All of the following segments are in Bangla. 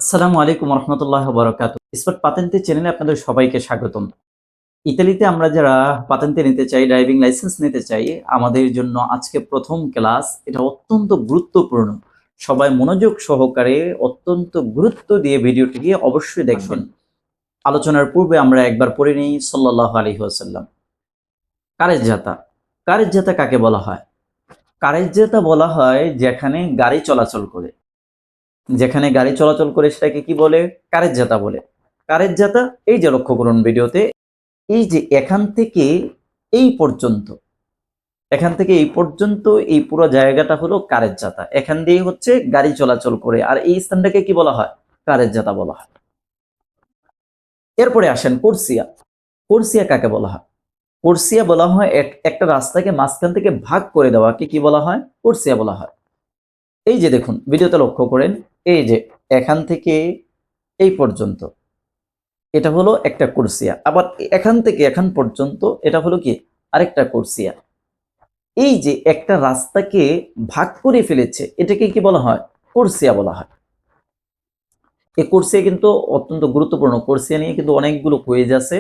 আসসালামু আলাইকুম রহমতুল্লাহ বরকাত। স্পট পাতেন্তে চ্যানেলে আপনাদের সবাইকে স্বাগতম। ইতালিতে আমরা যারা পাতেন্তে নিতে চাই, ড্রাইভিং লাইসেন্স নিতে চাই, আমাদের জন্য আজকে প্রথম ক্লাস। এটা অত্যন্ত গুরুত্বপূর্ণ। সবাই মনোযোগ সহকারে অত্যন্ত গুরুত্ব দিয়ে ভিডিওটিকে অবশ্যই দেখবেন। আলোচনার পূর্বে আমরা একবার পড়ে নিই সাল্লাল্লাহু আলাইহি ওয়াসাল্লাম। কারেজ্জাতা। কারেজ্জাতা কাকে বলা হয়? কারেজ্জাতা বলা হয় যেখানে গাড়ি চলাচল করে। যেখানে গাড়ি চলাচল করে সেটাকে কি বলে? কারেজ্জাতা বলে। কারেজ্জাতা এই যে লক্ষ্য করুন ভিডিওতে, এই যে এখান থেকে এই পর্যন্ত, এখান থেকে এই পর্যন্ত এই পুরো জায়গাটা হলো কারেজ্জাতা। এখান দিয়ে হচ্ছে গাড়ি চলাচল করে, আর এই স্থানটাকে কি বলা হয়? কারেজ্জাতা বলা হয়। এরপরে আসেন কোর্সিয়া। কোর্সিয়া কাকে বলা হয়? কোর্সিয়া বলা হয় একটা রাস্তাকে মাঝখান থেকে ভাগ করে দেওয়াকে কি বলা হয়? কোর্সিয়া বলা হয়। এই যে দেখুন ভিডিওতে লক্ষ্য করেন, এই যে এখান থেকে এই পর্যন্ত এটা হলো একটা কোর্সিয়া, আবার এখান থেকে এখান পর্যন্ত এটা হলো কি আরেকটা কোর্সিয়া। এই যে একটা রাস্তাকে ভাগ করে ফেলেছে, এটাকে কি বলা হয়? কোর্সিয়া বলা হয়। এই কোর্সিয়া কিন্তু অত্যন্ত গুরুত্বপূর্ণ। কোর্সিয়া নিয়ে কিন্তু অনেকগুলো কুইজ আছে।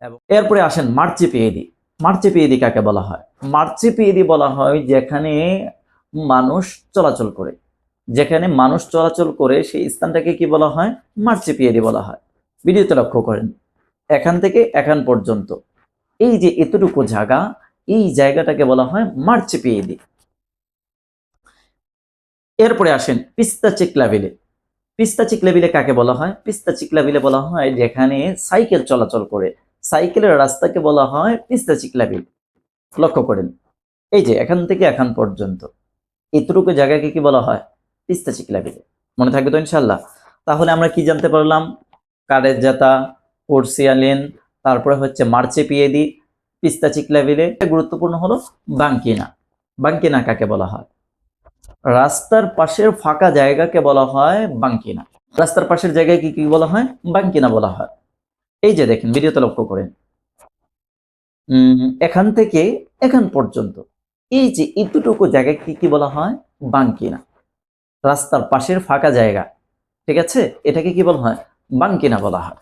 এবং এরপরে আসেন মার্চেপিয়েদি। মার্চেপিয়েদি কাকে বলা হয়? মার্চেপিয়েদি বলা হয় যেখানে মানুষ চলাচল করে। যেখানে মানুষ চলাচল করে সেই স্থানটাকে কি বলা হয়? মার্চেপিয়েদি বলা হয়। ভিডিওতে লক্ষ্য করেন, এখান থেকে এখান পর্যন্ত এই যে এতটুকু জায়গা, এই জায়গাটাকে বলা হয় মার্চেপিয়েদি। এরপরে আসেন পিস্তা চিকলাবিলে। পিস্তা চিকলাবিলে কাকে বলা হয়? পিস্তা চিকলাবিলে বলা হয় যেখানে সাইকেল চলাচল করে। সাইকেলের রাস্তাকে বলা হয় পিস্তা চিকলাবিল। লক্ষ্য করেন, এই যে এখান থেকে এখান পর্যন্ত এতটুকু জায়গাকে কি বলা হয়? পিস্তা চিকলাবিলে। মনে থাকবে তো ইনশাল্লাহ? তাহলে আমরা কি জানতে পারলাম? কারেজ্জাতা, কোর্সিয়া লেন, তারপরে হচ্ছে মার্চেপিয়েদি, পিস্তা চিকলাবিলে। গুরুত্বপূর্ণ হলো বাঙ্কিনা। বাঙ্কিনা কাকে বলা হয়? রাস্তার পাশের ফাঁকা জায়গাকে বলা হয় বাঙ্কিনা। রাস্তার পাশের জায়গায় কি কি বলা হয়? বাঙ্কিনা বলা হয়। এই যে দেখেন ভিডিওতে লক্ষ্য করেন, এখান থেকে এখান পর্যন্ত এই যে এতটুকু জায়গায় কি কি বলা হয়? বাঙ্কিনা। রাস্তার পাশের ফাঁকা জায়গা, ঠিক আছে, এটাকে কি বলা হয়? বাঙ্কিনা বলা হয়।